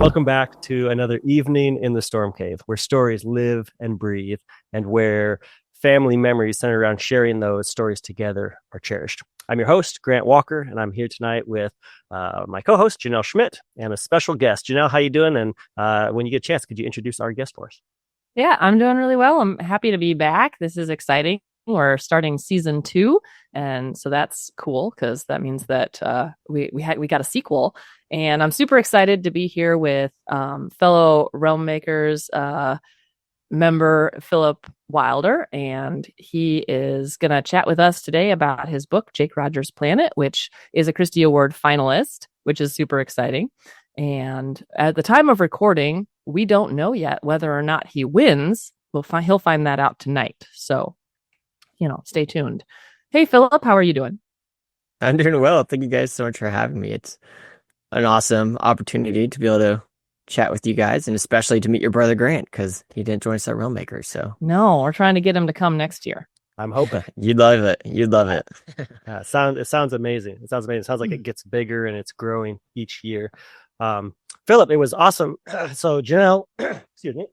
Welcome back to another evening in the Stormcave, where stories live and breathe, and where family memories centered around sharing those stories together are cherished. I'm your host, Grant Walker, and I'm here tonight with my co-host, Janelle Schmidt, and a special guest. Janelle, how you doing? And when you get a chance, could you introduce our guest for us? Yeah, I'm doing really well. I'm happy to be back. This is exciting. We're starting season 2, and so that's cool because that means that we got a sequel. And I'm super excited to be here with fellow Realm Makers member Philip Wilder, and he is going to chat with us today about his book Jake Rogers' Planet, which is a Christy Award finalist, which is super exciting. And at the time of recording, we don't know yet whether or not he wins. He'll find that out tonight. So, stay tuned. Hey, Philip, how are you doing? I'm doing well. Thank you guys so much for having me. It's an awesome opportunity to be able to chat with you guys, and especially to meet your brother Grant, because he didn't join us at Realm Makers. So no, we're trying to get him to come next year. I'm hoping. You'd love it. You'd love it. It sounds amazing. It sounds like it gets bigger and it's growing each year. Philip, it was awesome. So Janelle, excuse me,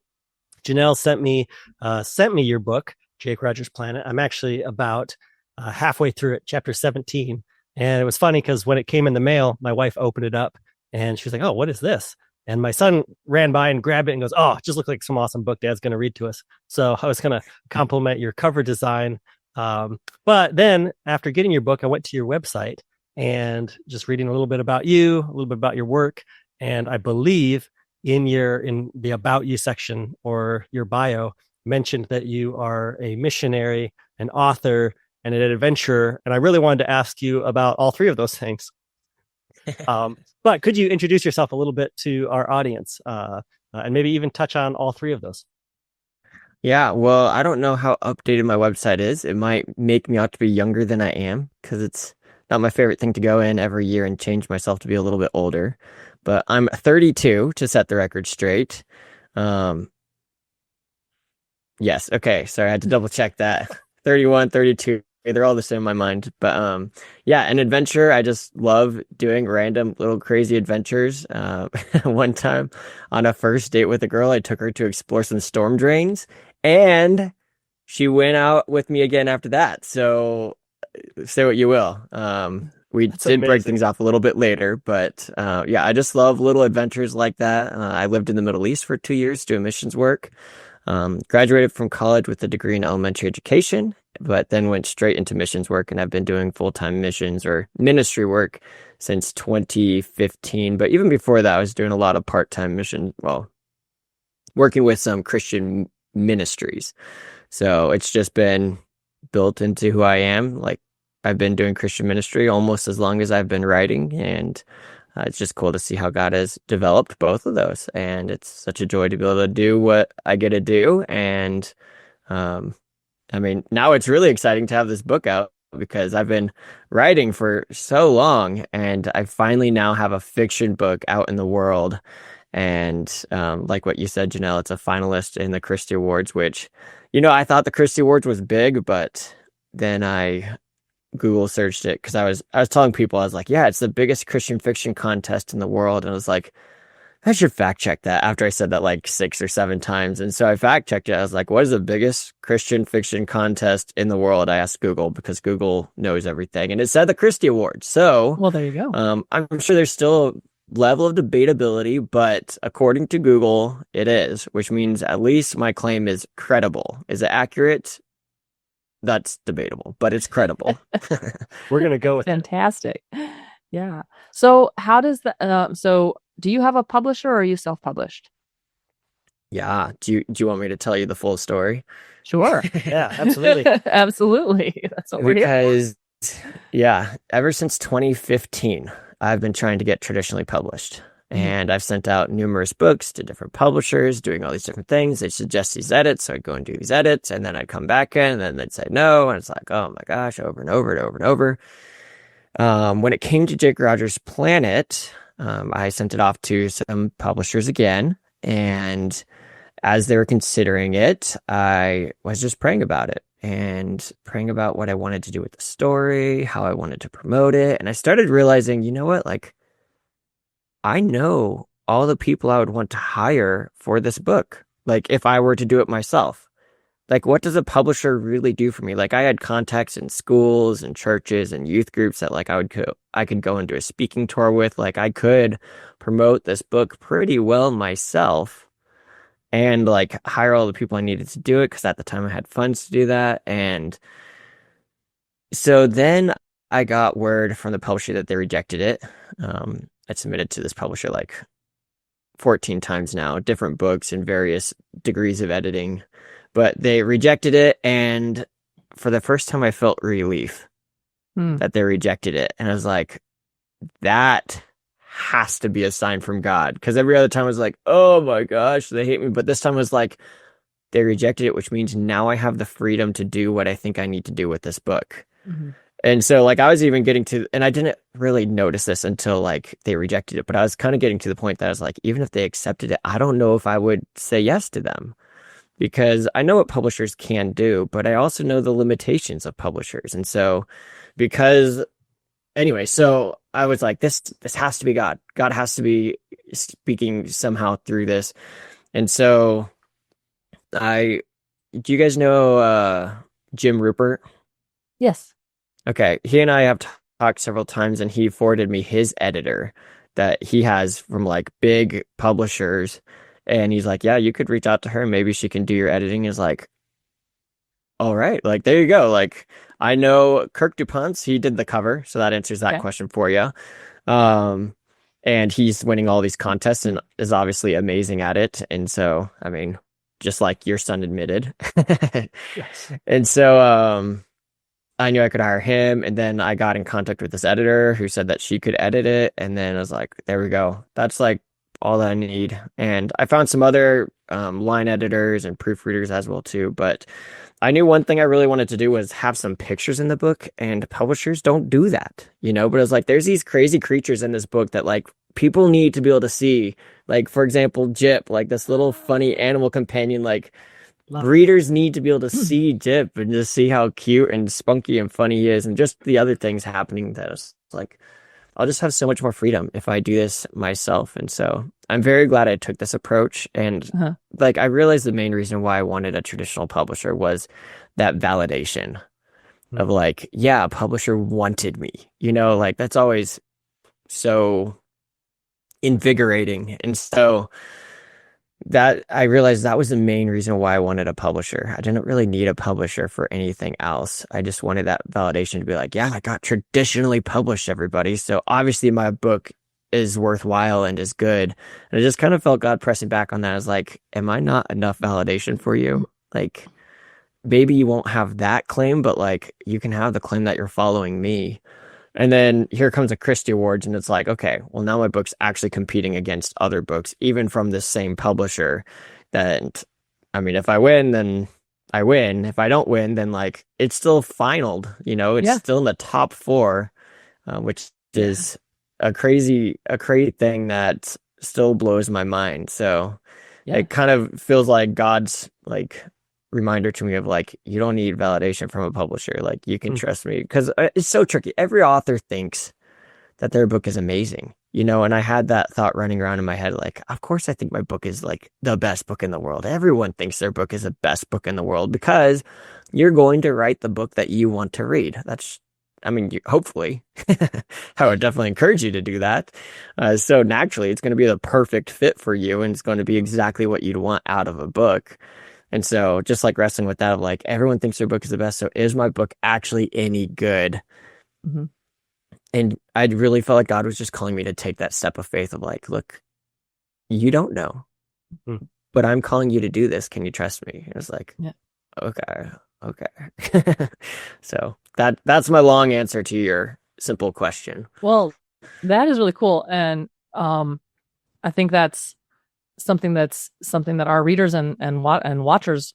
Janelle sent me your book, Jake Rogers' Planet. I'm actually about halfway through it, chapter 17. And it was funny because when it came in the mail, my wife opened it up and she was like, "Oh, what is this?" And my son ran by and grabbed it and goes, "Oh, it just looked like some awesome book Dad's going to read to us." So I was going to compliment your cover design. But then after getting your book, I went to your website and just reading a little bit about you, a little bit about your work. And I believe in the About You section or your bio mentioned that you are a missionary, an author, and an adventurer. And I really wanted to ask you about all three of those things. But could you introduce yourself a little bit to our audience and maybe even touch on all three of those? Yeah, well, I don't know how updated my website is. It might make me out to be younger than I am, because it's not my favorite thing to go in every year and change myself to be a little bit older. But I'm 32, to set the record straight. Yes, okay, sorry, I had to double check that. 31, 32. They're all the same in my mind. But yeah, an adventure. I just love doing random little crazy adventures. One time on a first date with a girl, I took her to explore some storm drains, and she went out with me again after that. So say what you will. We That's did amazing. break things off a little bit later, but yeah, I just love little adventures like that. I lived in the Middle East for 2 years doing missions work. Graduated from college with a degree in elementary education, but then went straight into missions work, and I've been doing full-time missions or ministry work since 2015. But even before that, I was doing a lot of part-time working with some Christian ministries. So it's just been built into who I am. Like, I've been doing Christian ministry almost as long as I've been writing, and it's just cool to see how God has developed both of those. And it's such a joy to be able to do what I get to do. And I mean, now it's really exciting to have this book out, because I've been writing for so long, and I finally now have a fiction book out in the world. And like what you said, Janelle, it's a finalist in the Christy Awards, which, I thought the Christy Awards was big, but then I Google searched it, because I was telling people, I was like, yeah, it's the biggest Christian fiction contest in the world. And I was like, I should fact check that, after I said that like 6 or 7 times. And so I fact checked it. I was like, what is the biggest Christian fiction contest in the world? I asked Google, because Google knows everything. And it said the Christy Awards. So, well, there you go. I'm sure there's still a level of debatability, but according to Google, it is, which means at least my claim is credible. Is it accurate? That's debatable, but it's credible. We're going to go with Fantastic. Yeah. So how does so do you have a publisher, or are you self-published? Yeah. Do you want me to tell you the full story? Sure. Yeah, absolutely. Absolutely. That's what we're here Because, yeah, ever since 2015, I've been trying to get traditionally published. And I've sent out numerous books to different publishers, doing all these different things. They suggest these edits, so I'd go and do these edits, and then I'd come back in, and then they'd say no, and it's like, oh my gosh, over and over and over and over. When it came to Jake Rogers' Planet, I sent it off to some publishers again, and as they were considering it, I was just praying about it, and praying about what I wanted to do with the story, how I wanted to promote it, and I started realizing, you know what, like, I know all the people I would want to hire for this book. Like if I were to do it myself, like what does a publisher really do for me? Like I had contacts in schools and churches and youth groups that like I could go and do a speaking tour with. Like I could promote this book pretty well myself and like hire all the people I needed to do it because at the time I had funds to do that. And so then I got word from the publisher that they rejected it. I submitted to this publisher like 14 times now, different books in various degrees of editing, but they rejected it. And for the first time, I felt relief that they rejected it. And I was like, that has to be a sign from God. Because every other time I was like, oh my gosh, they hate me. But this time was like, they rejected it, which means now I have the freedom to do what I think I need to do with this book. Mm-hmm. And so like I was even getting to, and I didn't really notice this until like they rejected it, but I was kind of getting to the point that I was like, even if they accepted it, I don't know if I would say yes to them because I know what publishers can do, but I also know the limitations of publishers. And so so I was like, this has to be God. God has to be speaking somehow through this. And so do you guys know Jim Rupert? Yes. Okay, he and I have talked several times, and he forwarded me his editor that he has from like big publishers, and he's like, "Yeah, you could reach out to her. Maybe she can do your editing." Is like, all right, like there you go. Like I know Kirk DuPont's, he did the cover, so that answers that question for you. And he's winning all these contests and is obviously amazing at it. And so, I mean, just like your son admitted. Yes. And so, I knew I could hire him, and then I got in contact with this editor who said that she could edit it, and then I was like, there we go. That's like all that I need. And I found some other line editors and proofreaders as well too, but I knew one thing I really wanted to do was have some pictures in the book, and publishers don't do that, but it was like, there's these crazy creatures in this book that like people need to be able to see. Like, for example, Jip, like this little funny animal companion, like readers need to be able to see Jip and just see how cute and spunky and funny he is, and just the other things happening that is like, I'll just have so much more freedom if I do this myself. And so I'm very glad I took this approach. And like, I realized the main reason why I wanted a traditional publisher was that validation of like, yeah, a publisher wanted me, like that's always so invigorating. And so that I realized that was the main reason why I wanted a publisher. I didn't really need a publisher for anything else. I just wanted that validation to be like, yeah, I got traditionally published, everybody. So obviously my book is worthwhile and is good. And I just kind of felt God pressing back on that. I was like, am I not enough validation for you? Like, maybe you won't have that claim, but like you can have the claim that you're following me. And then here comes a Christy Awards, and it's like, okay, well, now my book's actually competing against other books, even from the same publisher. That, I mean, if I win, then I win. If I don't win, then like it's still finaled, it's still in the top 4, which is a crazy thing that still blows my mind. So it kind of feels like God's like reminder to me of like, you don't need validation from a publisher. Like you can trust me, because it's so tricky. Every author thinks that their book is amazing, and I had that thought running around in my head. Like, of course I think my book is like the best book in the world. Everyone thinks their book is the best book in the world because you're going to write the book that you want to read. Hopefully, I would definitely encourage you to do that. So naturally it's going to be the perfect fit for you, and it's going to be exactly what you'd want out of a book. And so just like wrestling with that of like, everyone thinks their book is the best. So is my book actually any good? Mm-hmm. And I really felt like God was just calling me to take that step of faith of like, look, you don't know, but I'm calling you to do this. Can you trust me? It was like, okay. So that's my long answer to your simple question. Well, that is really cool. And I think that's something that our readers and watchers,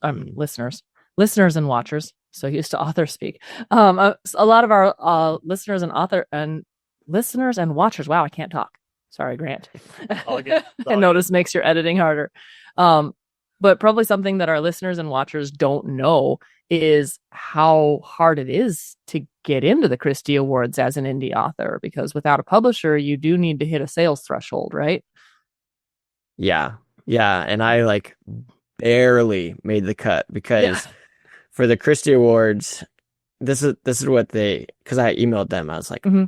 listeners and watchers, so used to author speak, a lot of our listeners and watchers, wow, I can't talk, sorry, Grant. I notice makes your editing harder, but probably something that our listeners and watchers don't know is how hard it is to get into the Christy Awards as an indie author, because without a publisher you do need to hit a sales threshold, right? Yeah. Yeah. And I like barely made the cut because for the Christy Awards, this is what because I emailed them. I was like, hmm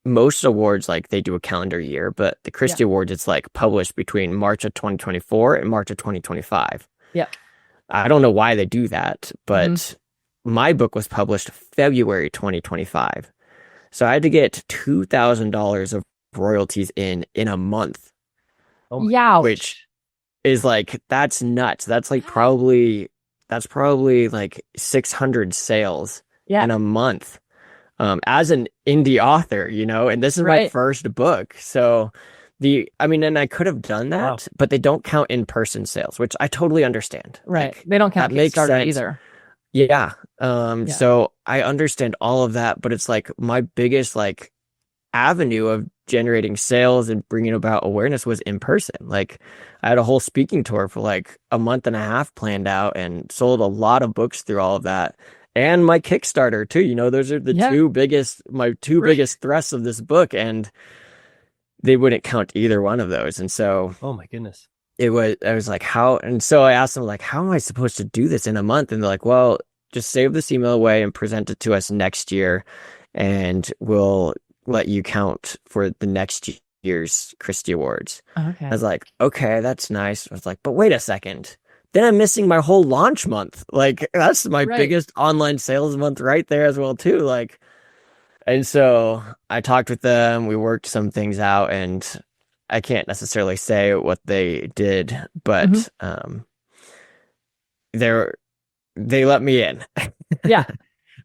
most awards, like they do a calendar year, but the Christy Awards, it's like published between March of 2024 and March of 2025. Yeah. I don't know why they do that, but Mm-hmm. my book was published February 2025. So I had to get $2,000 of royalties in a month, Oh my, Yeah. which is like, that's nuts. That's probably like 600 sales Yeah. in a month. As an indie author, and this is my Right. first book. So and I could have done that, Wow. but they don't count in-person sales, which I totally understand. Right. Like, They don't count that makes Kickstarter sense. either. Yeah. Yeah. So I understand all of that, but it's like my biggest like avenue of generating sales and bringing about awareness was in person. Like I had a whole speaking tour for like a month and a half planned out and sold a lot of books through all of that. And my Kickstarter too, those are the my two biggest thrusts of this book, and they wouldn't count either one of those. And so oh my goodness. I was like, how? And so I asked them, like, how am I supposed to do this in a month? And they're like, well, just save this email away and present it to us next year, and we'll let you count for the next year's Christy Awards. Okay. I was like, okay, that's nice. I was like, but wait a second. Then I'm missing my whole launch month. Like, that's my biggest online sales month right there as well, too. Like, and so I talked with them. We worked some things out, and I can't necessarily say what they did, but they let me in. Yeah.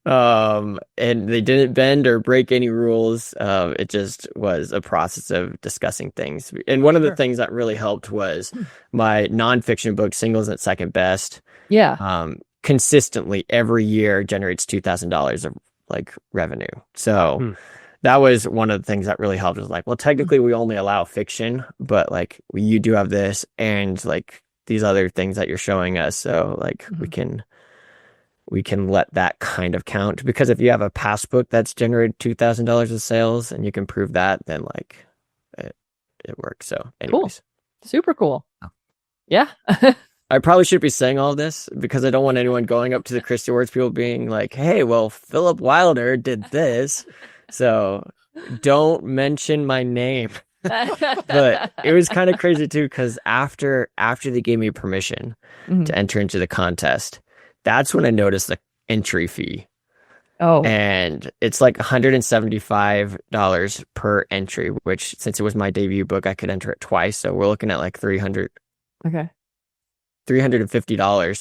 And they didn't bend or break any rules. It just was a process of discussing things. And one of the things that really helped was my nonfiction book, Singles at Second Best. Yeah. Consistently every year generates $2,000 of like revenue. So that was one of the things that really helped. Was like, well, technically we only allow fiction, but like you do have this and like these other things that you're showing us. So like we can let that kind of count, because if you have a past book that's generated $2,000 of sales and you can prove that, then like it works. So anyways. Cool. Super cool. Yeah. I probably should be saying all this because I don't want anyone going up to the Christy Awards people being like, hey, well, Philip Wilder did this, so don't mention my name. But it was kind of crazy too, because after they gave me permission to enter into the contest, that's when I noticed the entry fee. Oh. And it's like $175 per entry, which since it was my debut book, I could enter it twice. So we're looking at like $350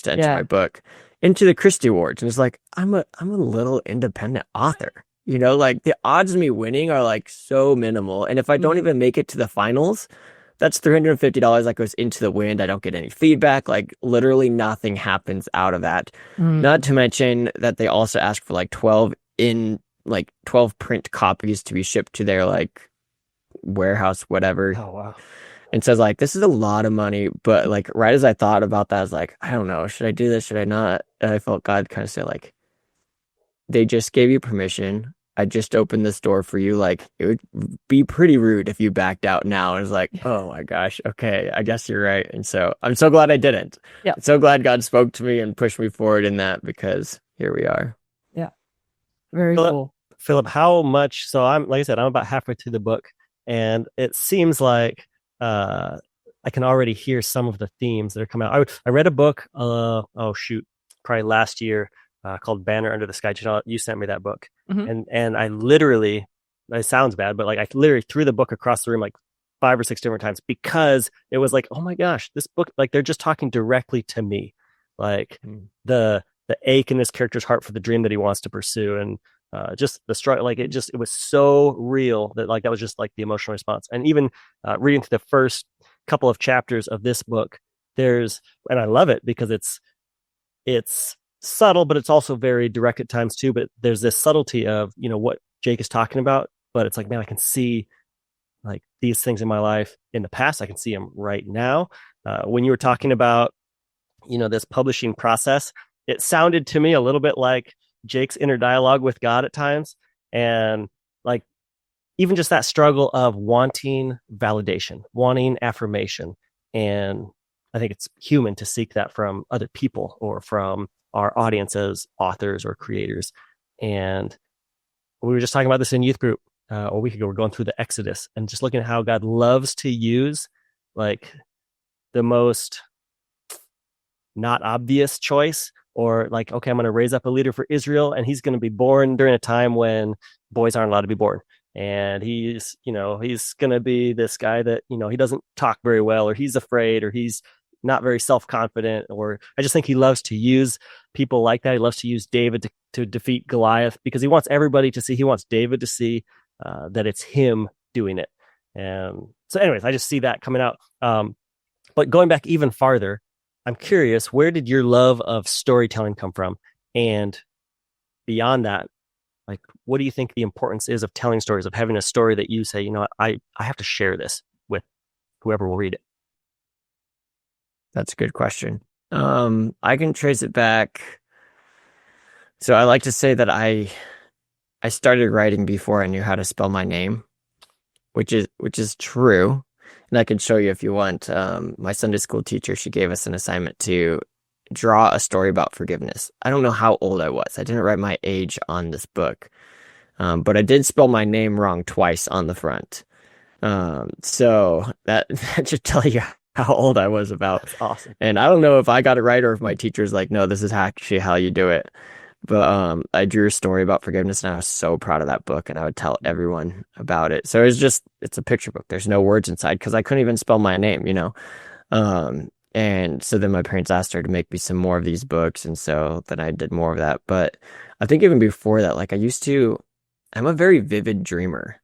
to enter my book into the Christy Awards. And it's like, I'm a little independent author, like the odds of me winning are like so minimal. And if I don't even make it to the finals, that's $350 that goes into the wind. I don't get any feedback. Like literally nothing happens out of that. Not to mention that they also ask for like 12 print copies to be shipped to their like warehouse, whatever. Oh, wow. And says like, this is a lot of money. But like, right as I thought about that, I was like, I don't know. Should I do this? Should I not? And I felt God kind of say like, they just gave you permission. I just opened this door for you. Like, it would be pretty rude if you backed out now. And it's like, oh my gosh, okay, I guess you're right. And so I'm so glad I didn't. Yeah. I'm so glad God spoke to me and pushed me forward in that, because here we are. Yeah. Very Philip, cool. Philip, how much? So like I said, I'm about halfway through the book, and it seems like I can already hear some of the themes that are coming out. I read a book, probably last year, called Banner Under the Sky. You sent me that book. And I literally, it sounds bad, but like I literally threw the book across the room like 5 or 6 different times, because it was like, oh my gosh, this book, like they're just talking directly to me. Like the ache in this character's heart for the dream that he wants to pursue, and just the struggle. Like it was so real that like that was just like the emotional response. And even reading through the first couple of chapters of this book, and I love it because it's subtle, but it's also very direct at times too. But there's this subtlety of what Jake is talking about, but it's like, man, I can see like these things in my life in the past. I can see them right now. When you were talking about this publishing process, it sounded to me a little bit like Jake's inner dialogue with God at times, and like even just that struggle of wanting validation, wanting affirmation, And I think it's human to seek that from other people or from our audience as authors or creators. And we were just talking about this in youth group a week ago. We're going through the Exodus and just looking at how God loves to use like the most not obvious choice, or like, okay, I'm going to raise up a leader for Israel, and he's going to be born during a time when boys aren't allowed to be born. And he's going to be this guy that, he doesn't talk very well, or he's afraid, or he's not very self-confident, or I just think he loves to use people like that. He loves to use David to defeat Goliath, because he wants David to see that it's him doing it. And so anyways, I just see that coming out. But going back even farther, I'm curious, where did your love of storytelling come from? And beyond that, like, what do you think the importance is of telling stories, of having a story that you say, I have to share this with whoever will read it? That's a good question. I can trace it back. So I like to say that I started writing before I knew how to spell my name, which is true. And I can show you if you want. My Sunday school teacher, she gave us an assignment to draw a story about forgiveness. I don't know how old I was. I didn't write my age on this book. But I did spell my name wrong twice on the front. So that should tell you how old I was about. That's awesome. And I don't know if I got it right or if my teacher's like, no, this is actually how you do it. But I drew a story about forgiveness, and I was so proud of that book, and I would tell everyone about it. So it's a picture book. There's no words inside because I couldn't even spell my name, And so then my parents asked her to make me some more of these books, and so then I did more of that. But I think even before that, like I'm a very vivid dreamer.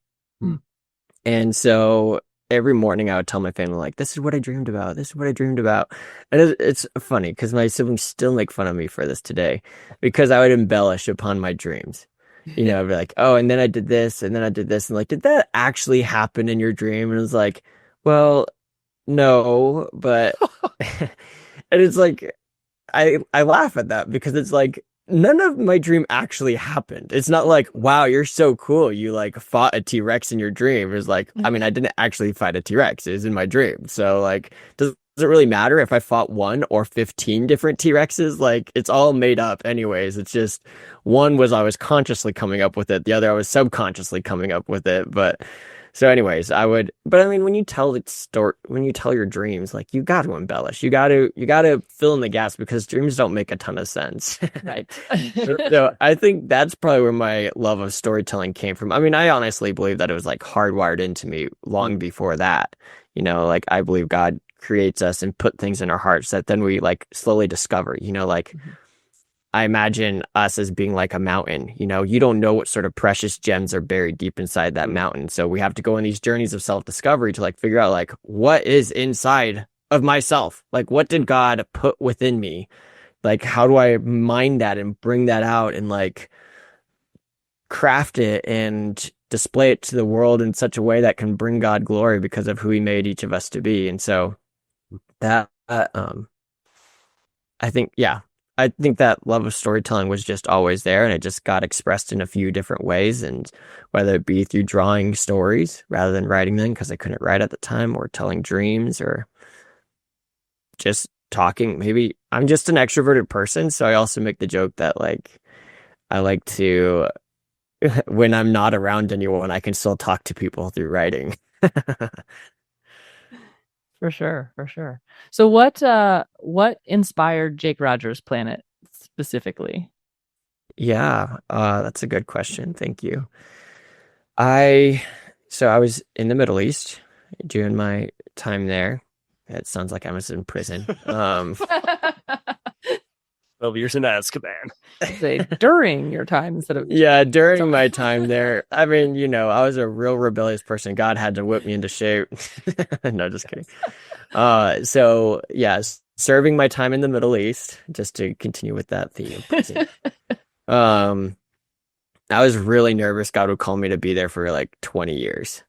And so every morning I would tell my family, like, this is what I dreamed about. This is what I dreamed about. And it's funny because my siblings still make fun of me for this today, because I would embellish upon my dreams. I'd be like, oh, and then I did this, and then I did this. And like, did that actually happen in your dream? And it was like, well, no, but, and it's like, I laugh at that because it's like, none of my dream actually happened. It's not like, wow, you're so cool, you like fought a T-Rex in your dream. It's like, I mean, I didn't actually fight a T-Rex. It was in my dream. So like, does it really matter if I fought 1 or 15 different T-Rexes? Like, it's all made up anyways. It's just one was I was consciously coming up with it. The other I was subconsciously coming up with it. But so anyways, but I mean, when you tell your dreams, like, you got to embellish, you got to fill in the gaps, because dreams don't make a ton of sense. Right. So I think that's probably where my love of storytelling came from. I mean, I honestly believe that it was like hardwired into me long before that. Like, I believe God creates us and put things in our hearts that then we like slowly discover, I imagine us as being like a mountain. You don't know what sort of precious gems are buried deep inside that mountain. So we have to go on these journeys of self-discovery to like figure out like what is inside of myself. Like, what did God put within me? Like, how do I mine that and bring that out and like craft it and display it to the world in such a way that can bring God glory because of who he made each of us to be. And so that, I think that love of storytelling was just always there, and it just got expressed in a few different ways. And whether it be through drawing stories rather than writing them because I couldn't write at the time, or telling dreams, or just talking. Maybe I'm just an extroverted person, so I also make the joke that like I like to, when I'm not around anyone, I can still talk to people through writing. For sure. So what inspired Jake Rogers' Planet specifically? Yeah, that's a good question. Thank you. I was in the Middle East during my time there. It sounds like I was in prison. 12 years in Azkaban. Say during your time instead of during my time there. I mean, I was a real rebellious person. God had to whip me into shape. No, just kidding. So yes, serving my time in the Middle East, just to continue with that theme. I was really nervous God would call me to be there for like 20 years.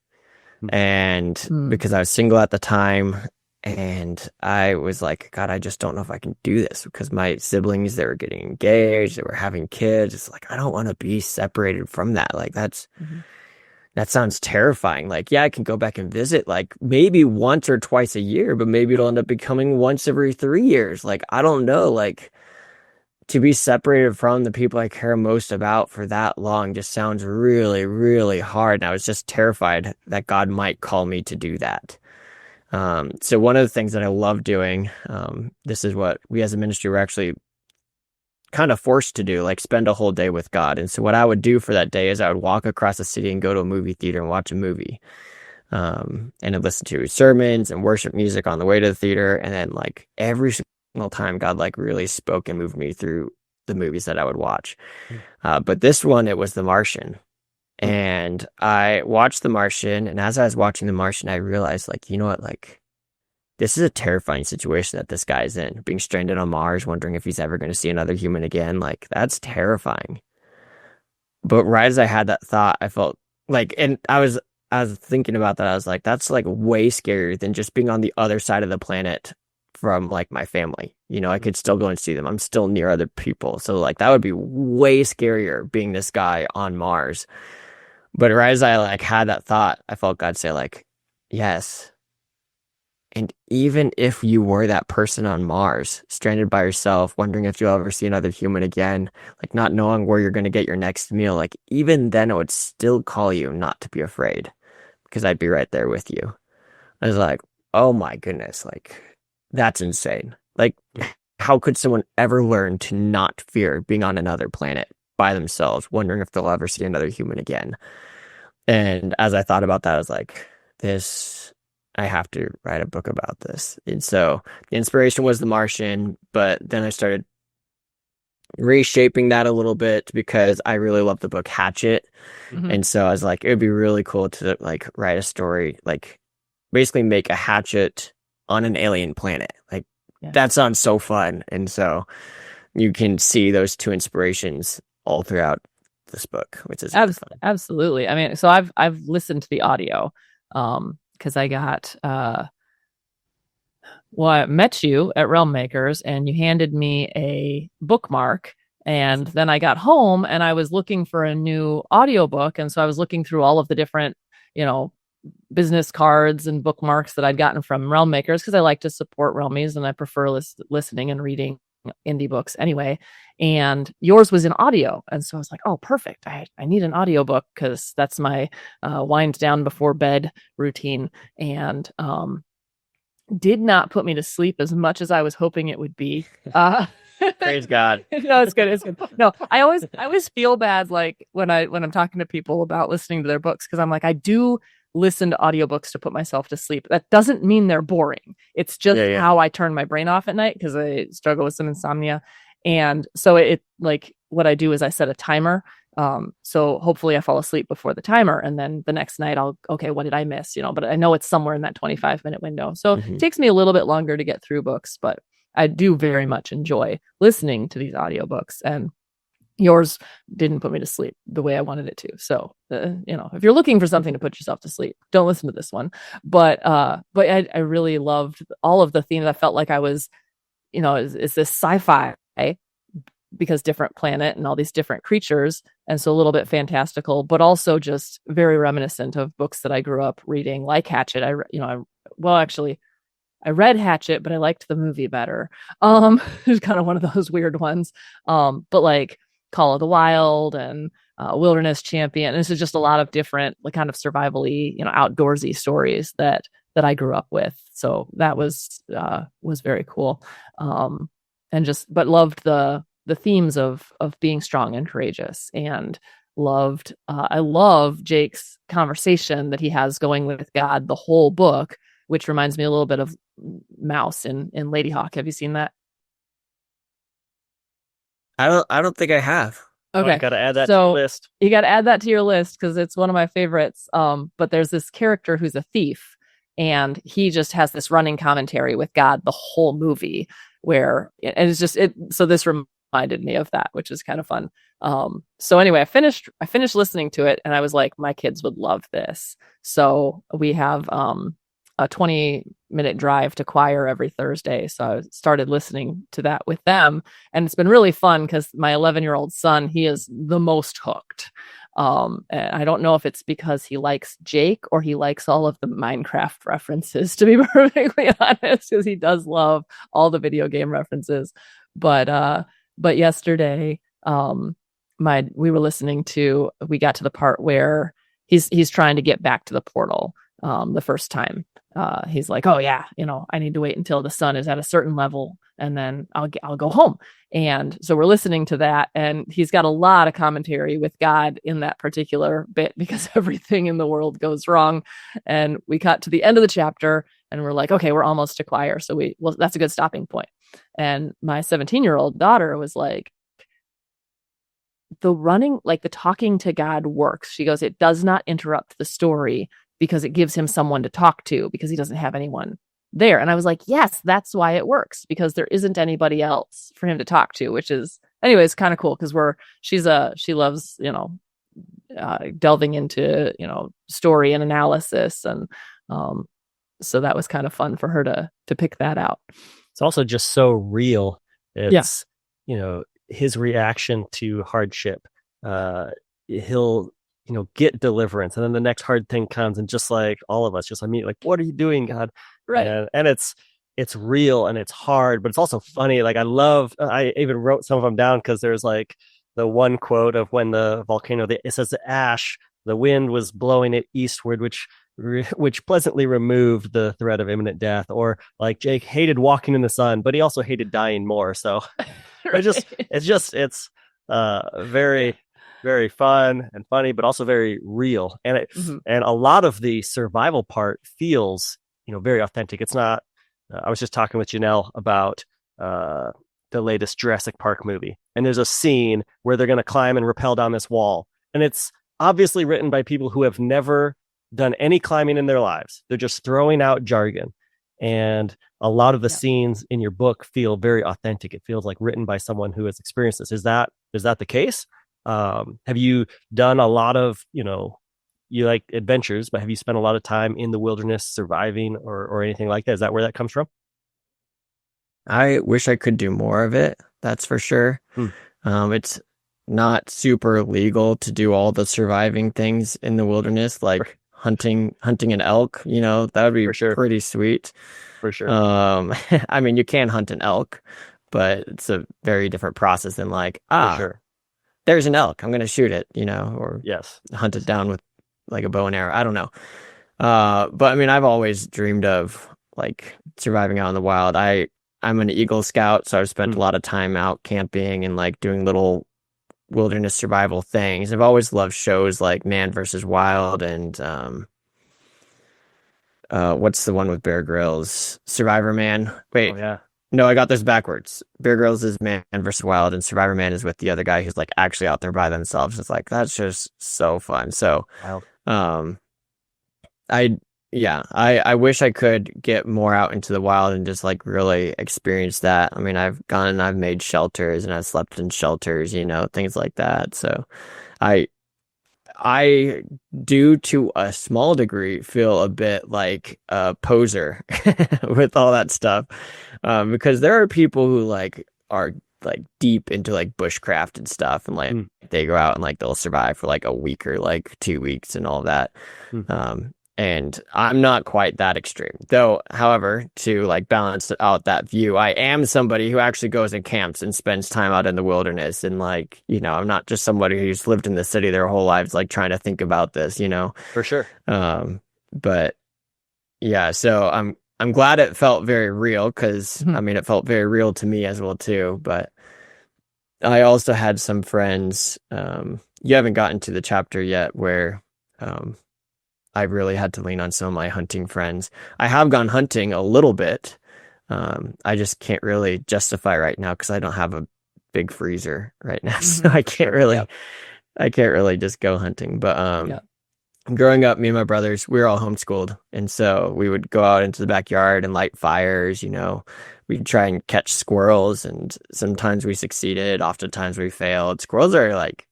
And because I was single at the time, and I was like, God, I just don't know if I can do this, because my siblings, they were getting engaged, they were having kids. It's like, I don't want to be separated from that. Like, that's That sounds terrifying. Like, yeah, I can go back and visit like maybe once or twice a year, but maybe it'll end up becoming once every 3 years. Like, I don't know. Like, to be separated from the people I care most about for that long just sounds really, really hard. And I was just terrified that God might call me to do that. So one of the things that I love doing, this is what we as a ministry were actually kind of forced to do, like spend a whole day with God. And so what I would do for that day is I would walk across the city and go to a movie theater and watch a movie. And I'd listen to sermons and worship music on the way to the theater. And then like every single time God like really spoke and moved me through the movies that I would watch. But this one, it was The Martian. And I watched The Martian. And as I was watching The Martian, I realized like, you know what, like, this is a terrifying situation that this guy's in, being stranded on Mars, wondering if he's ever going to see another human again. Like, that's terrifying. But right as I had that thought, I felt like, and I was thinking about that. I was like, that's like way scarier than just being on the other side of the planet from like my family. You know, I could still go and see them. I'm still near other people. So like, that would be way scarier being this guy on Mars. But right as I like had that thought, I felt God say like, yes. And even if you were that person on Mars, stranded by yourself, wondering if you'll ever see another human again, like not knowing where you're going to get your next meal, like even then I would still call you not to be afraid because I'd be right there with you. I was like, oh my goodness, like that's insane. Like how could someone ever learn to not fear being on another planet by themselves, wondering if they'll ever see another human again? And as I thought about that, I was like, I have to write a book about this. And so the inspiration was The Martian, but then I started reshaping that a little bit because I really love the book Hatchet. Mhm. And so I was like, it would be really cool to like write a story, like basically make a hatchet on an alien planet. Like that sounds so fun. And so you can see those two inspirations all throughout this book, which is fun. Absolutely. I mean, so I've listened to the audio, because I got I met you at Realm Makers and you handed me a bookmark, and then I got home and I was looking for a new audiobook, and so I was looking through all of the different, business cards and bookmarks that I'd gotten from Realm Makers because I like to support Realmies and I prefer listening and reading indie books anyway. And yours was in audio, and so I was like, oh perfect, I need an audiobook because that's my wind down before bed routine. And did not put me to sleep as much as I was hoping it would be. Praise God. No, it's good. No, I always feel bad like when I'm talking to people about listening to their books, because I'm like, I do listen to audiobooks to put myself to sleep. That doesn't mean they're boring. It's just how I turn my brain off at night because I struggle with some insomnia. And so it like what I do is I set a timer. So hopefully I fall asleep before the timer, and then the next night okay, what did I miss? But I know it's somewhere in that 25-minute window. So it takes me a little bit longer to get through books, but I do very much enjoy listening to these audiobooks, and yours didn't put me to sleep the way I wanted it to. So, if you're looking for something to put yourself to sleep, don't listen to this one. But I really loved all of the themes. I felt like I was, it's this sci-fi because different planet and all these different creatures. And so a little bit fantastical, but also just very reminiscent of books that I grew up reading, like Hatchet. I read Hatchet, but I liked the movie better. It's kind of one of those weird ones. But like Call of the Wild and Wilderness Champion. And this is just a lot of different, like kind of survival-y, outdoorsy stories that I grew up with. So that was very cool. But loved the themes of being strong and courageous, and I love Jake's conversation that he has going with God the whole book, which reminds me a little bit of Mouse in Lady Hawk. Have you seen that? I don't think I have. Okay. Got to add that to your list. You got to add that to your list because it's one of my favorites. But there's this character who's a thief, and he just has this running commentary with God the whole movie and it's just so this reminded me of that, which is kind of fun. So anyway, I finished listening to it, and I was like, my kids would love this. So we have a 20-minute drive to choir every Thursday. So I started listening to that with them, and it's been really fun because my 11-year-old son, he is the most hooked. And I don't know if it's because he likes Jake or he likes all of the Minecraft references, to be perfectly honest, because he does love all the video game references. But yesterday, we were listening to, we got to the part where he's trying to get back to the portal the first time. He's like, oh yeah, I need to wait until the sun is at a certain level and then I'll go home. And so we're listening to that, and he's got a lot of commentary with God in that particular bit because everything in the world goes wrong. And we got to the end of the chapter and we're like, okay, we're almost to choir. So that's a good stopping point. And my 17-year-old daughter was like, the talking to God works. She goes, it does not interrupt the story because it gives him someone to talk to because he doesn't have anyone there. And I was like, yes, that's why it works, because there isn't anybody else for him to talk to, which is anyways kind of cool because she loves, delving into, story and analysis. And so that was kind of fun for her to pick that out. It's also just so real. It's, his reaction to hardship. He'll get deliverance, and then the next hard thing comes, and just like all of us, just immediately like, what are you doing, God? Right. And it's real and it's hard, but it's also funny. Like I even wrote some of them down because there's like the one quote of when the volcano, it says the ash, the wind was blowing it eastward, which pleasantly removed the threat of imminent death. Or like Jake hated walking in the sun, but he also hated dying more. So right. it's very, very fun and funny, but also very real. And and a lot of the survival part feels, very authentic. It's not, I was just talking with Janelle about the latest Jurassic Park movie. And there's a scene where they're going to climb and rappel down this wall. And it's obviously written by people who have never done any climbing in their lives. They're just throwing out jargon. And a lot of the scenes in your book feel very authentic. It feels like written by someone who has experienced this. Is that the case? Have you done a lot of, you like adventures, but have you spent a lot of time in the wilderness surviving or anything like that? Is that where that comes from? I wish I could do more of it. That's for sure. It's not super legal to do all the surviving things in the wilderness, like hunting an elk. That would be pretty sweet. For sure. I mean, you can hunt an elk, but it's a very different process than like, there's an elk, I'm going to shoot it, or hunt it down with like a bow and arrow. I don't know. But I mean, I've always dreamed of like surviving out in the wild. I'm an Eagle Scout, so I've spent a lot of time out camping and like doing little wilderness survival things. I've always loved shows like Man vs. Wild and what's the one with Bear Grylls? Survivor Man. Wait. Oh, yeah. No, I got this backwards. Bear Grylls is Man vs. Wild, and Survivor Man is with the other guy who's like actually out there by themselves. It's like, that's just so fun. So, I wish I could get more out into the wild and just like really experience that. I mean, I've gone and I've made shelters and I've slept in shelters, things like that. So I do to a small degree feel a bit like a poser with all that stuff. Because there are people who like are like deep into like bushcraft and stuff, and like they go out and like they'll survive for like a week or like 2 weeks and all that. And I'm not quite that extreme, though. However, to like balance out that view, I am somebody who actually goes and camps and spends time out in the wilderness. And like, I'm not just somebody who's lived in the city their whole lives, like trying to think about this, For sure. But yeah, so I'm glad it felt very real because I mean, it felt very real to me as well too. But I also had some friends. You haven't gotten to the chapter yet where I really had to lean on some of my hunting friends. I have gone hunting a little bit. I just can't really justify right now because I don't have a big freezer right now, so I can't really just go hunting. But growing up, me and my brothers, we were all homeschooled, and so we would go out into the backyard and light fires. We'd try and catch squirrels, and sometimes we succeeded. Oftentimes we failed. Squirrels are like,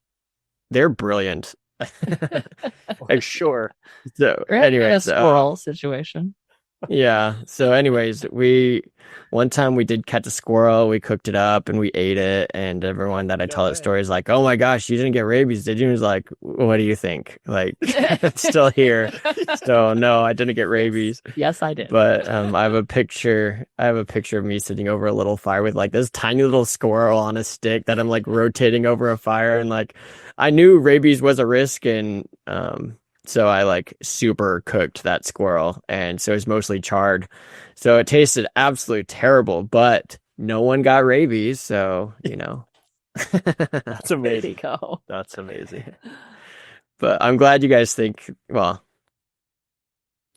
they're brilliant. I'm sure. So anyway, a squirrel situation. Yeah. So anyways, one time we did catch a squirrel, we cooked it up and we ate it, and everyone that I tell that story is like, "Oh my gosh, you didn't get rabies, did you?" And he's like, "What do you think? Like it's still here." So no, I didn't get rabies. Yes, I did. But I have a picture of me sitting over a little fire with like this tiny little squirrel on a stick that I'm like rotating over a fire, and like I knew rabies was a risk, and so I like super cooked that squirrel, and so it's mostly charred. So it tasted absolutely terrible, but no one got rabies, so That's There you amazing. go. That's amazing. But I'm glad you guys think, well,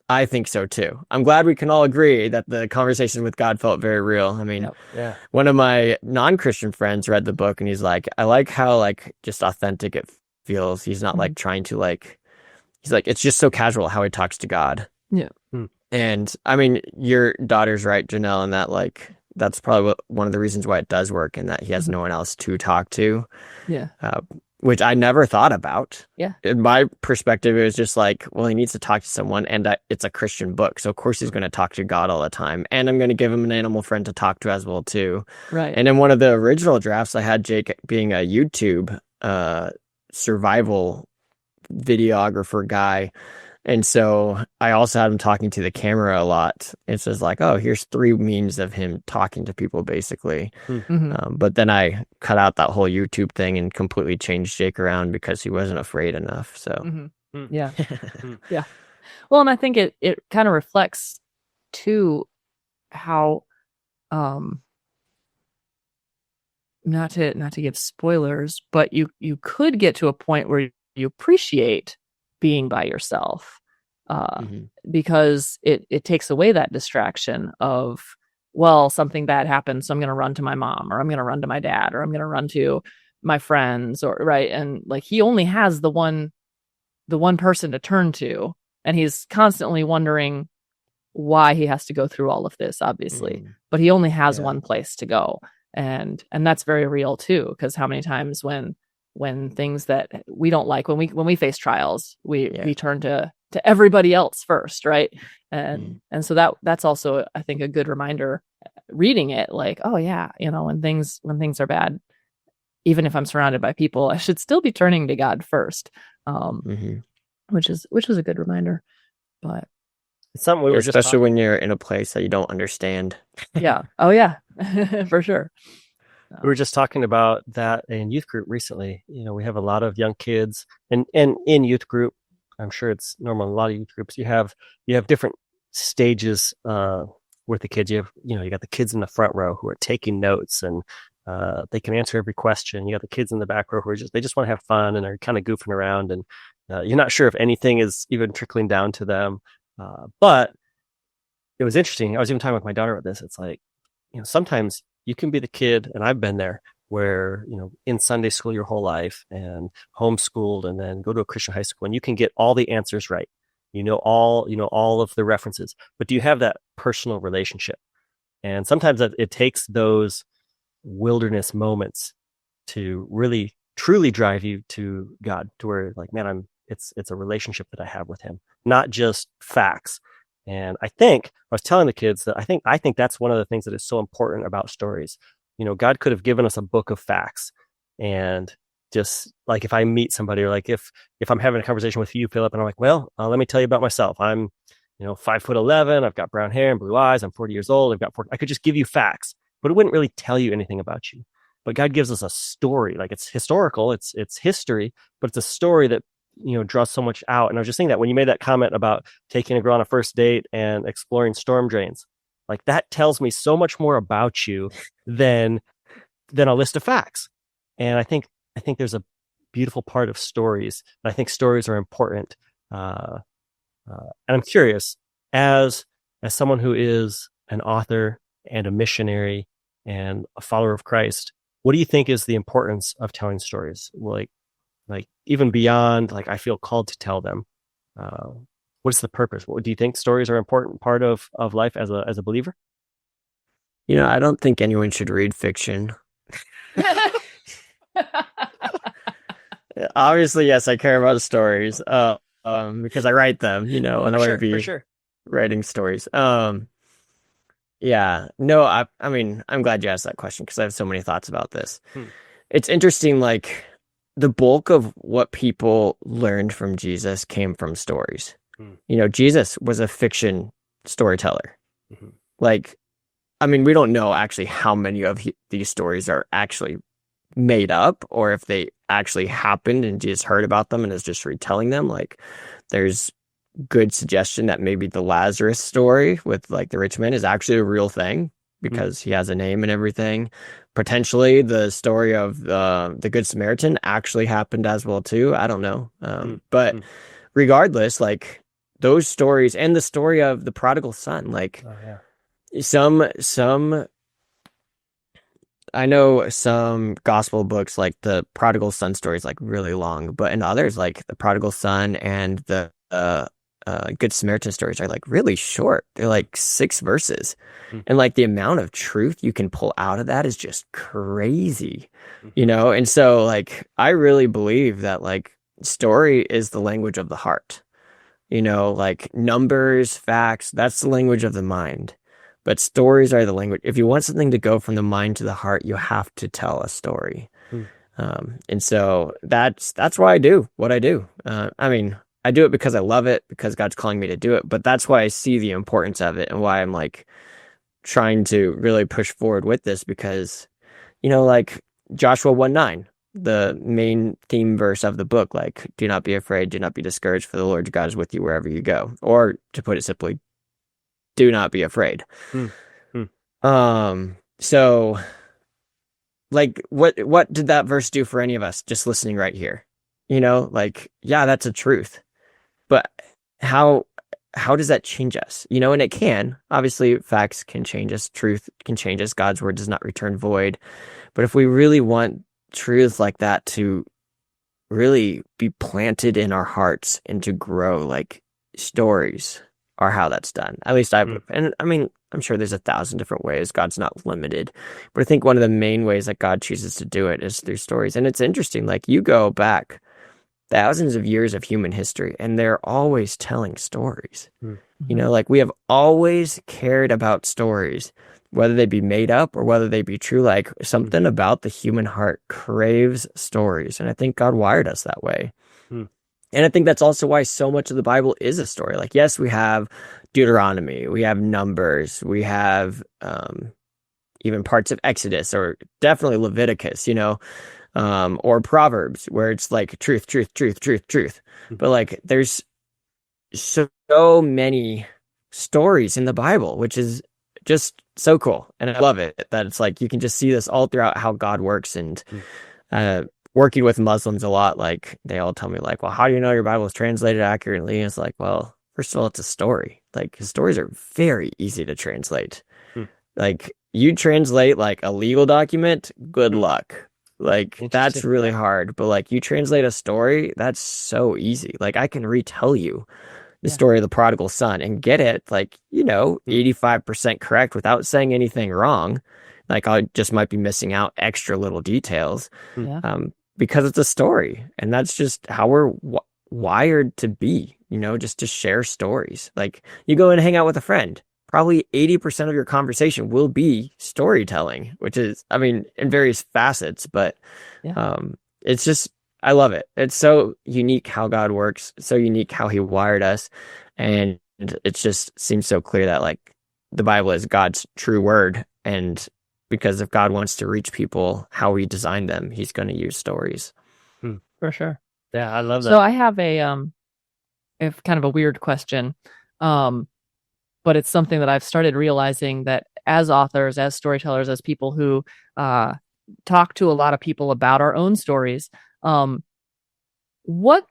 I think so too. I'm glad we can all agree that the conversation with God felt very real. I mean, Yep. Yeah. one of my non-Christian friends read the book and he's like, I like how like just authentic it feels. He's not like trying to like, he's like, it's just so casual how he talks to God. Yeah. And I mean, your daughter's right, Janelle, in that like, that's probably one of the reasons why it does work, and that he has no one else to talk to. Yeah. Which I never thought about. Yeah. In my perspective, it was just like, well, he needs to talk to someone, and it's a Christian book, so of course he's going to talk to God all the time, and I'm going to give him an animal friend to talk to as well too. Right. And in one of the original drafts, I had Jake being a YouTube survival videographer guy, and so I also had him talking to the camera a lot. It's just like, oh, here's 3 memes of him talking to people, basically. But then I cut out that whole YouTube thing and completely changed Jake around because he wasn't afraid enough. So, Yeah. Yeah. Well, and I think it kind of reflects too how not to give spoilers, but you could get to a point where you appreciate being by yourself, because it takes away that distraction of, well, something bad happened, so I'm going to run to my mom, or I'm going to run to my dad, or I'm going to run to my friends, or right. And like, he only has the one person to turn to, and he's constantly wondering why he has to go through all of this, obviously, but he only has one place to go. And that's very real too, because how many times when things that we don't like, when we face trials, we turn to everybody else first, right? And so that's also, I think, a good reminder reading it, like, oh yeah, when things are bad, even if I'm surrounded by people, I should still be turning to God first, which was a good reminder. But It's something we were just especially when you're in a place that you don't understand. yeah. Oh yeah. For sure. We were just talking about that in youth group recently. We have a lot of young kids, and in youth group, I'm sure it's normal in a lot of youth groups. You have different stages with the kids. You got the kids in the front row who are taking notes, and they can answer every question. You got the kids in the back row who they just want to have fun and are kind of goofing around, and you're not sure if anything is even trickling down to them. But it was interesting. I was even talking with my daughter about this. It's like, sometimes you can be the kid, and I've been there, where, in Sunday school your whole life and homeschooled, and then go to a Christian high school, and you can get all the answers right. All of the references, but do you have that personal relationship? And sometimes it takes those wilderness moments to really truly drive you to God, to where like, man, it's a relationship that I have with him, not just facts. And I was telling the kids that I think that's one of the things that is so important about stories. God could have given us a book of facts, and just like, if I meet somebody, or like if I'm having a conversation with you, Philip, and I'm like, well, let me tell you about myself. I'm 5'11", I've got brown hair and blue eyes, I'm 40 years old, I could just give you facts, but it wouldn't really tell you anything about you. But God gives us a story. Like, it's historical, it's history, but it's a story that draws so much out. And I was just saying that when you made that comment about taking a girl on a first date and exploring storm drains, like, that tells me so much more about you than a list of facts. And I think there's a beautiful part of stories. And I think stories are important. And I'm curious, as someone who is an author and a missionary and a follower of Christ, what do you think is the importance of telling stories? Like even beyond, like, I feel called to tell them. What's the purpose? What do you think stories are an important part of life as a believer? I don't think anyone should read fiction. Obviously, yes, I care about stories because I write them, and I want to be For sure. writing stories. Yeah, no, I mean, I'm glad you asked that question because I have so many thoughts about this. It's interesting, like the bulk of what people learned from Jesus came from stories. You know, Jesus was a fiction storyteller. Like, I mean, we don't know actually how many of these stories are actually made up or if they actually happened and Jesus heard about them and is just retelling them. Like, there's good suggestion that maybe the Lazarus story with like the rich man is actually a real thing because he has a name and everything. Potentially the story of the Good Samaritan actually happened as well too. I don't know. But regardless, like those stories and the story of the prodigal son, like some I know some gospel books like the prodigal son story is like really long, but in others like the prodigal son and the Good Samaritan stories are like really short. They're like 6 verses. And like the amount of truth you can pull out of that is just crazy, you know? And so like, I really believe that like story is the language of the heart, you know, like numbers, facts, that's the language of the mind. But stories are the language. If you want something to go from the mind to the heart, you have to tell a story. And so that's why I do what I do. I mean, I do it because I love it, because God's calling me to do it. But that's why I see the importance of it and why I'm like trying to really push forward with this because, you know, like Joshua 1:9, the main theme verse of the book, like, do not be afraid, do not be discouraged, for the Lord your God is with you wherever you go. Or to put it simply, do not be afraid. So like what did that verse do for any of us just listening right here? You know, like, yeah, that's a truth. But how does that change us? You know, and it can. Obviously, facts can change us. Truth can change us. God's word does not return void. But if we really want truth like that to really be planted in our hearts and to grow, like stories are how that's done. At least I would. And I mean, I'm sure there's 1,000 different ways. God's not limited. But I think one of the main ways that God chooses to do it is through stories. And it's interesting. Like you go back thousands of years of human history, and they're always telling stories. You know, like we have always cared about stories, whether they be made up or whether they be true. Like something about the human heart craves stories. And I think God wired us that way. And I think that's also why so much of the Bible is a story. Like, yes, we have Deuteronomy, we have Numbers, we have even parts of Exodus, or definitely Leviticus, you know, or Proverbs, where it's like truth. But like, there's so many stories in the Bible, which is just so cool. And I love it that it's like, you can just see this all throughout how God works. And working with Muslims a lot, like they all tell me like, well, how do you know your Bible is translated accurately? And it's like, well, first of all, it's a story. Like stories are very easy to translate. Like you translate like a legal document, good luck. Like that's really hard. But like you translate a story, that's so easy. Like I can retell you the story of the prodigal son and get it like, you know, 85% correct without saying anything wrong. Like I just might be missing out extra little details. Because it's a story, and that's just how we're wired to be, you know, just to share stories. Like you go and hang out with a friend, probably 80% of your conversation will be storytelling, which is, I mean, in various facets, but it's just, I love it. It's so unique how God works, so unique how he wired us. And it just seems so clear that like the Bible is God's true word. And because if God wants to reach people how he designed them, he's going to use stories. For sure. Yeah, I love that. So I have a kind of a weird question, but it's something that I've started realizing that as authors, as storytellers, as people who talk to a lot of people about our own stories, what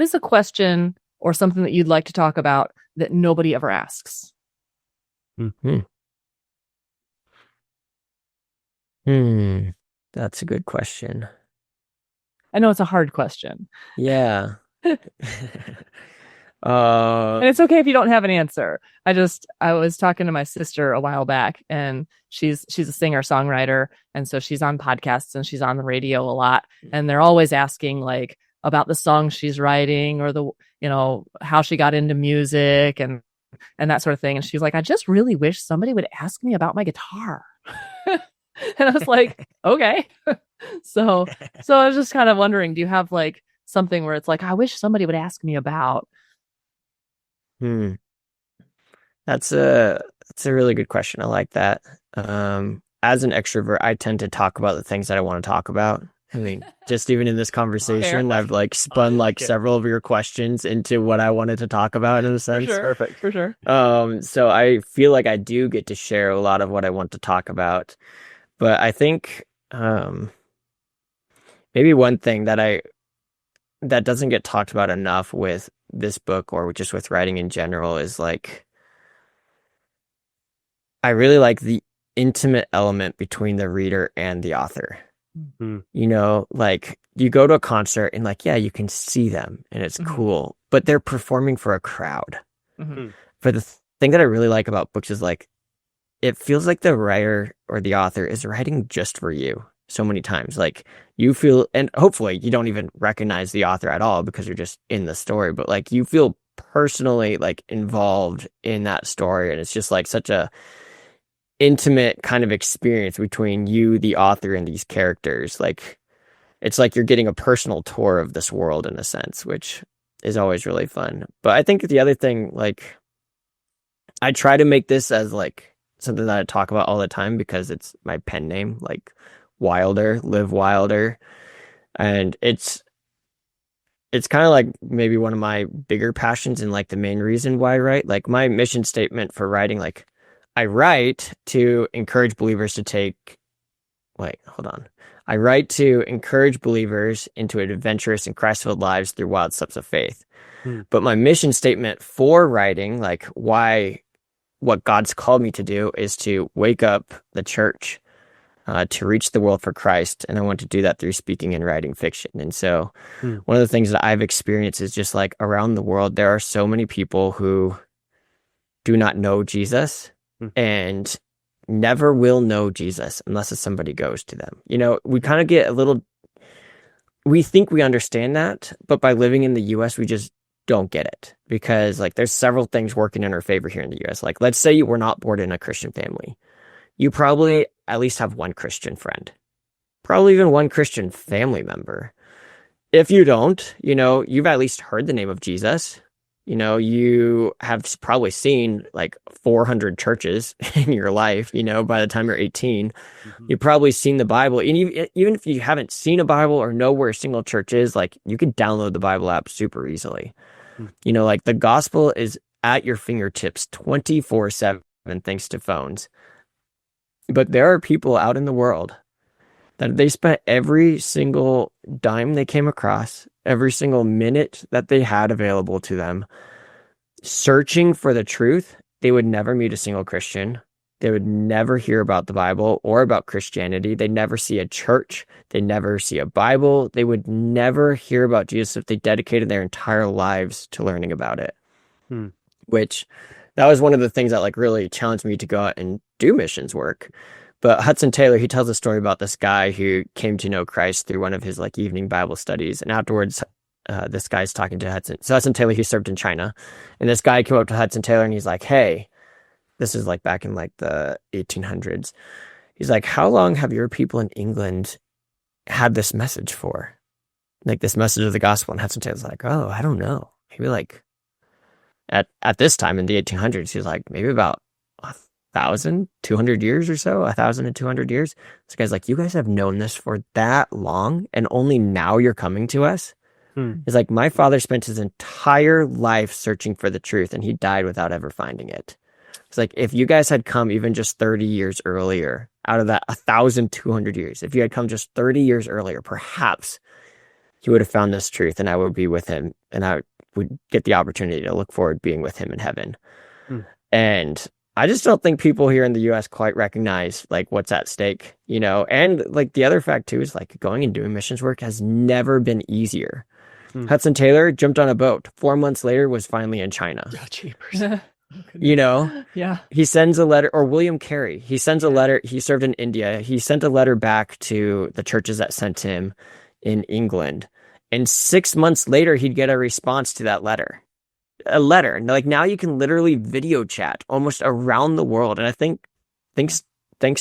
is a question or something that you'd like to talk about that nobody ever asks? That's a good question. I know it's a hard question. Yeah. And it's okay if you don't have an answer. I was talking to my sister a while back, and she's a singer-songwriter, and so she's on podcasts and she's on the radio a lot, and they're always asking like about the songs she's writing or the, you know, how she got into music. And and that sort of thing. And she's like, I just really wish somebody would ask me about my guitar. And I was like, okay. So I was just kind of wondering, do you have like something where it's like, I wish somebody would ask me about? That's a really good question. I like that. As an extrovert, I tend to talk about the things that I want to talk about. I mean, just even in this conversation, Fair. I've like spun like several of your questions into what I wanted to talk about in a sense. For sure. Perfect. For sure. So I feel like I do get to share a lot of what I want to talk about. But I think maybe one thing that doesn't get talked about enough with this book or just with writing in general is like, I really like the intimate element between the reader and the author. Mm-hmm. You know, like you go to a concert and like, yeah, you can see them and it's cool, but they're performing for a crowd. But the thing that I really like about books is like, it feels like the writer or the author is writing just for you so many times. Like you feel, and hopefully you don't even recognize the author at all because you're just in the story, but like you feel personally like involved in that story. And it's just like such a intimate kind of experience between you, the author, and these characters. Like it's like you're getting a personal tour of this world in a sense, which is always really fun. But I think the other thing, like I try to make this as like something that I talk about all the time because it's my pen name, like Wilder, Live Wilder. And it's kind of like maybe one of my bigger passions and like the main reason why I write. Like my mission statement for writing, like I write to encourage believers to take, I write to encourage believers into adventurous and Christ-filled lives through wild steps of faith. But my mission statement for writing, like what God's called me to do is to wake up the church, to reach the world for Christ. And I want to do that through speaking and writing fiction. And so one of the things that I've experienced is just like around the world, there are so many people who do not know Jesus and never will know Jesus unless somebody goes to them. You know, we kind of get we think we understand that, but by living in the US, we just don't get it because like there's several things working in our favor here in the US. Like let's say you were not born in a Christian family. You probably at least have one Christian friend, probably even one Christian family member. If you don't, you know, you've at least heard the name of Jesus. You know, you have probably seen like 400 churches in your life, you know, by the time you're 18. You've probably seen the Bible. And even if you haven't seen a Bible or know where a single church is, like you can download the Bible app super easily. You know, like the gospel is at your fingertips 24/7 thanks to phones. But there are people out in the world that they spent every single dime they came across, every single minute that they had available to them, searching for the truth. They would never meet a single Christian. They would never hear about the Bible or about Christianity. They'd never see a church. They'd never see a Bible. They would never hear about Jesus if they dedicated their entire lives to learning about it. Which that was one of the things that like really challenged me to go out and do missions work. But Hudson Taylor, he tells a story about this guy who came to know Christ through one of his like evening Bible studies. And afterwards, this guy's talking to Hudson. So Hudson Taylor, he served in China. And this guy came up to Hudson Taylor and he's like, hey, this is like back in like the 1800s. He's like, how long have your people in England had this message for? Like this message of the gospel. And Hudson Taylor's like, oh, I don't know. Maybe like at this time in the 1800s, he's like, maybe about 1,200 years or so, 1,200 years. This guy's like, you guys have known this for that long and only now you're coming to us? It's like, my father spent his entire life searching for the truth and he died without ever finding it. It's like, if you guys had come even just 30 years earlier, out of that 1,200 years, if you had come just 30 years earlier, perhaps he would have found this truth and I would be with him and I would get the opportunity to look forward to being with him in heaven. And I just don't think people here in the US quite recognize like what's at stake, you know? And like the other fact too is like going and doing missions work has never been easier. Hudson Taylor jumped on a boat. 4 months later was finally in China. You know? Yeah. He sends a letter, or William Carey, he sends a letter. He served in India. He sent a letter back to the churches that sent him in England. And 6 months later, he'd get a response to that letter. a letter. And like now you can literally video chat almost around the world. And I think thanks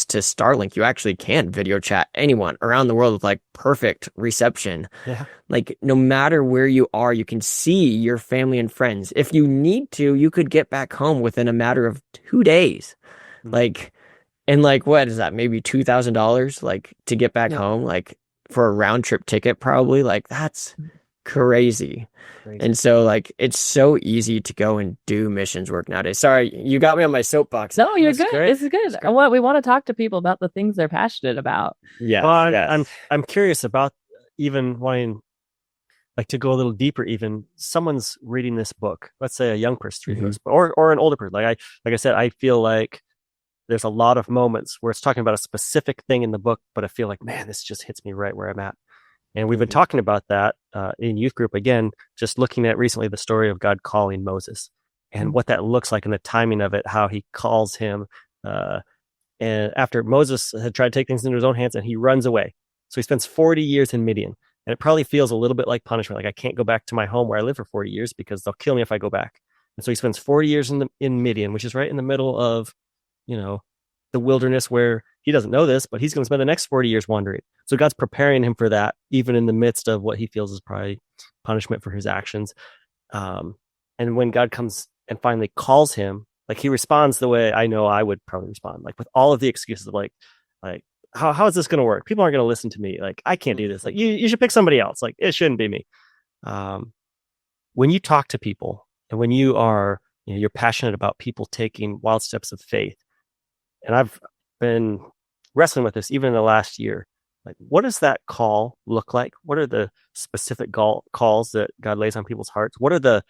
to Starlink, you actually can video chat anyone around the world with like perfect reception. Yeah. Like no matter where you are, you can see your family and friends. If you need to, you could get back home within a matter of 2 days. Like, and like, what is that? Maybe $2,000, like to get back home, like for a round trip ticket, probably. Like that's crazy. And so like it's so easy to go and do missions work nowadays. Sorry, you got me on my soapbox. No, you're That's good. great. This is good. What we want to talk to people about the things they're passionate about. Yeah. Well, I'm curious about even wanting like to go a little deeper. Even someone's reading this book, let's say a young person reading this book, or an older person. Like I said, I feel like there's a lot of moments where it's talking about a specific thing in the book, but I feel like, man, this just hits me right where I'm at. And we've been talking about that in youth group again, just looking at recently the story of God calling Moses and what that looks like and the timing of it, how he calls him. And after Moses had tried to take things into his own hands and he runs away. So he spends 40 years in Midian. And it probably feels a little bit like punishment. Like I can't go back to my home where I lived for 40 years because they'll kill me if I go back. And so he spends 40 years in Midian, which is right in the middle of, the wilderness where he doesn't know this, but he's going to spend the next 40 years wandering. So God's preparing him for that, even in the midst of what he feels is probably punishment for his actions. And when God comes and finally calls him, like he responds the way I know I would probably respond, like with all of the excuses of like, how is this going to work? People aren't going to listen to me. Like, I can't do this. Like you should pick somebody else. Like it shouldn't be me. When you talk to people and when you are, you're passionate about people taking wild steps of faith, and I've been wrestling with this even in the last year. Like, what does that call look like? What are the specific calls that God lays on people's hearts? What are the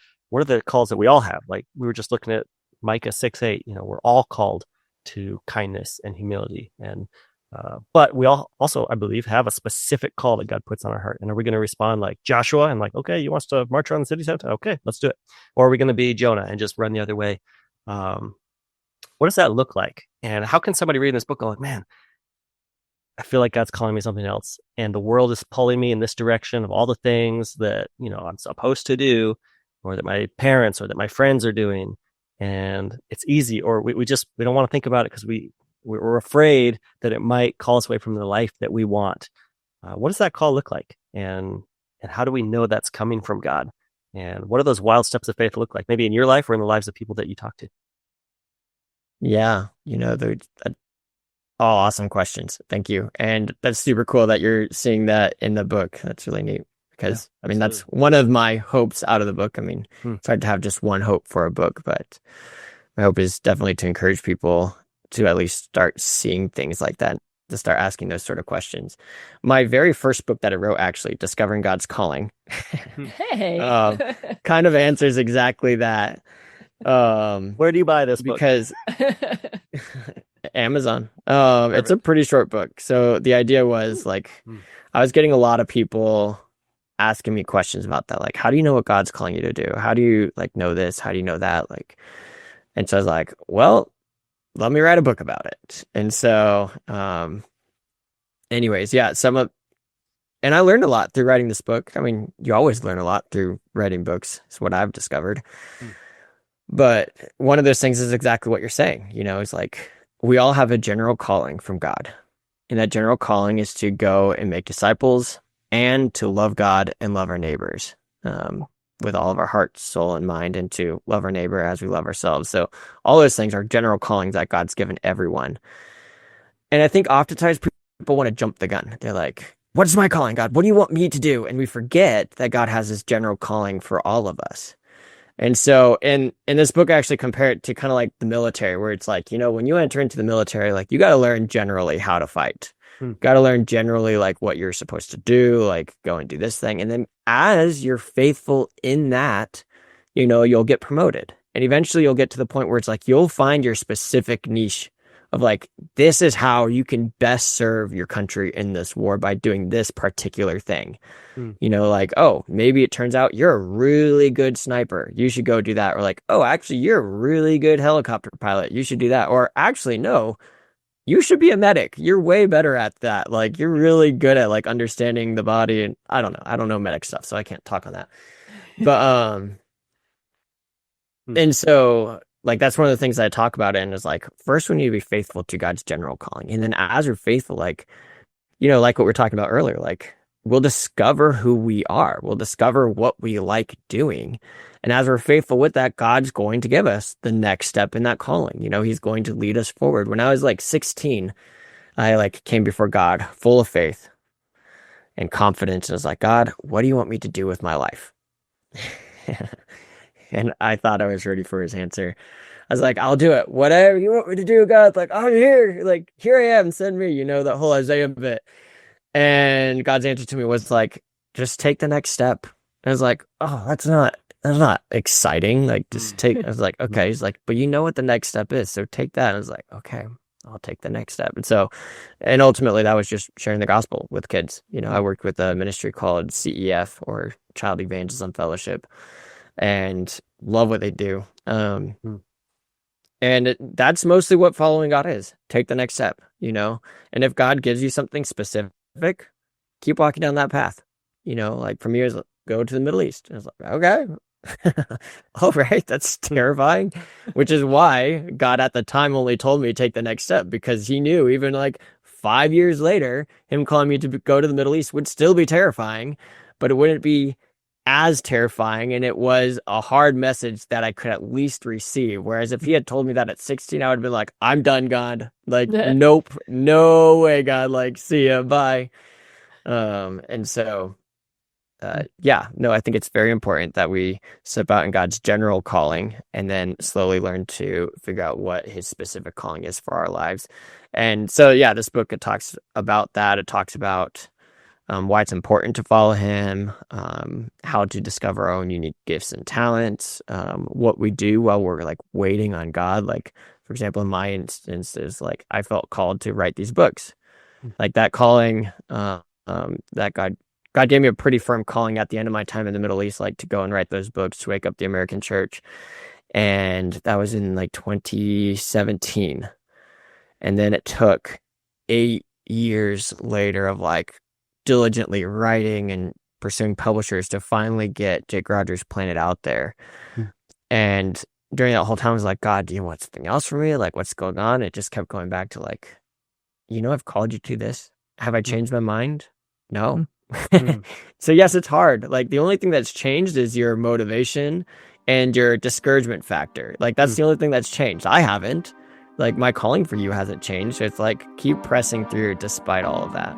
calls that we all have? Like we were just looking at Micah 6:8. We're all called to kindness and humility, and but we all also, I believe, have a specific call that God puts on our heart. And are we going to respond like Joshua and like, okay, you want us to march around the city center? Okay, let's do it. Or are we going to be Jonah and just run the other way? What does that look like? And how can somebody read this book go like, man, I feel like God's calling me something else. And the world is pulling me in this direction of all the things that, I'm supposed to do, or that my parents or that my friends are doing. And it's easy, or we don't want to think about it because we're afraid that it might call us away from the life that we want. What does that call look like? And how do we know that's coming from God? And what do those wild steps of faith look like? Maybe in your life or in the lives of people that you talk to? Yeah, they're all awesome questions. Thank you. And that's super cool that you're seeing that in the book. That's really neat because, that's one of my hopes out of the book. It's hard to have just one hope for a book, but my hope is definitely to encourage people to at least start seeing things like that, to start asking those sort of questions. My very first book that I wrote, actually, Discovering God's Calling, Hey, kind of answers exactly that. Where do you buy this book? Because Amazon. It's a pretty short book. So the idea was like, I was getting a lot of people asking me questions about that. Like, how do you know what God's calling you to do? How do you like know this? How do you know that? Like, and so I was like, well, let me write a book about it. And so, anyways, yeah, and I learned a lot through writing this book. You always learn a lot through writing books. Is what I've discovered. But one of those things is exactly what you're saying. It's like we all have a general calling from God. And that general calling is to go and make disciples and to love God and love our neighbors with all of our heart, soul, and mind, and to love our neighbor as we love ourselves. So all those things are general callings that God's given everyone. And I think oftentimes people want to jump the gun. They're like, what is my calling, God? What do you want me to do? And we forget that God has this general calling for all of us. And so in this book, I actually compare it to kind of like the military, where it's like, when you enter into the military, like you got to learn generally how to fight. Got to learn generally like what you're supposed to do, like go and do this thing. And then as you're faithful in that, you'll get promoted. And eventually you'll get to the point where it's like you'll find your specific niche of like, this is how you can best serve your country in this war by doing this particular thing. Like, oh, maybe it turns out you're a really good sniper. You should go do that. Or like, oh, actually, you're a really good helicopter pilot. You should do that. Or actually, no, you should be a medic. You're way better at that. Like, you're really good at like understanding the body. And I don't know medic stuff, so I can't talk on that. But And so, like, that's one of the things I talk about in is like, first we need to be faithful to God's general calling. And then as we're faithful, like, like what we were talking about earlier, like we'll discover who we are. We'll discover what we like doing. And as we're faithful with that, God's going to give us the next step in that calling. He's going to lead us forward. When I was like 16, I like came before God full of faith and confidence. And I was like, God, what do you want me to do with my life? And I thought I was ready for his answer. I was like, I'll do it. Whatever you want me to do, God. Like, I'm here. Like, here I am. Send me, that whole Isaiah bit. And God's answer to me was like, just take the next step. And I was like, oh, that's not exciting. Like, just take, I was like, okay. He's like, but you know what the next step is. So take that. And I was like, okay, I'll take the next step. And so, and ultimately that was just sharing the gospel with kids. I worked with a ministry called CEF, or Child Evangelism Fellowship, and love what they do. And that's mostly what following God is. Take the next step, and if God gives you something specific, keep walking down that path. Like for me, it was go to the Middle East. And I was like, okay, all right, that's terrifying, which is why God at the time only told me to take the next step, because he knew even like 5 years later, him calling me to go to the Middle East would still be terrifying, but it wouldn't be as terrifying, and it was a hard message that I could at least receive. Whereas if he had told me that at 16, I would have been like, I'm done, God. Like, nope, no way, God. Like, see ya, bye. And so, I think it's very important that we step out in God's general calling and then slowly learn to figure out what his specific calling is for our lives. And so, this book, it talks about that. It talks about why it's important to follow him, how to discover our own unique gifts and talents, what we do while we're like waiting on God. Like, for example, in my instance, is like I felt called to write these books. Like that calling, that God gave me a pretty firm calling at the end of my time in the Middle East, like to go and write those books to wake up the American church. And that was in like 2017. And then it took 8 years later of like diligently writing and pursuing publishers to finally get Jake Rogers' Planet out there. And during that whole time, I was like, God, do you want something else from me? Like, what's going on? It just kept going back to like, I've called you to this. Have I changed my mind? No. So yes, it's hard. Like the only thing that's changed is your motivation and your discouragement factor. Like that's the only thing that's changed. I haven't. Like my calling for you hasn't changed. It's like keep pressing through despite all of that.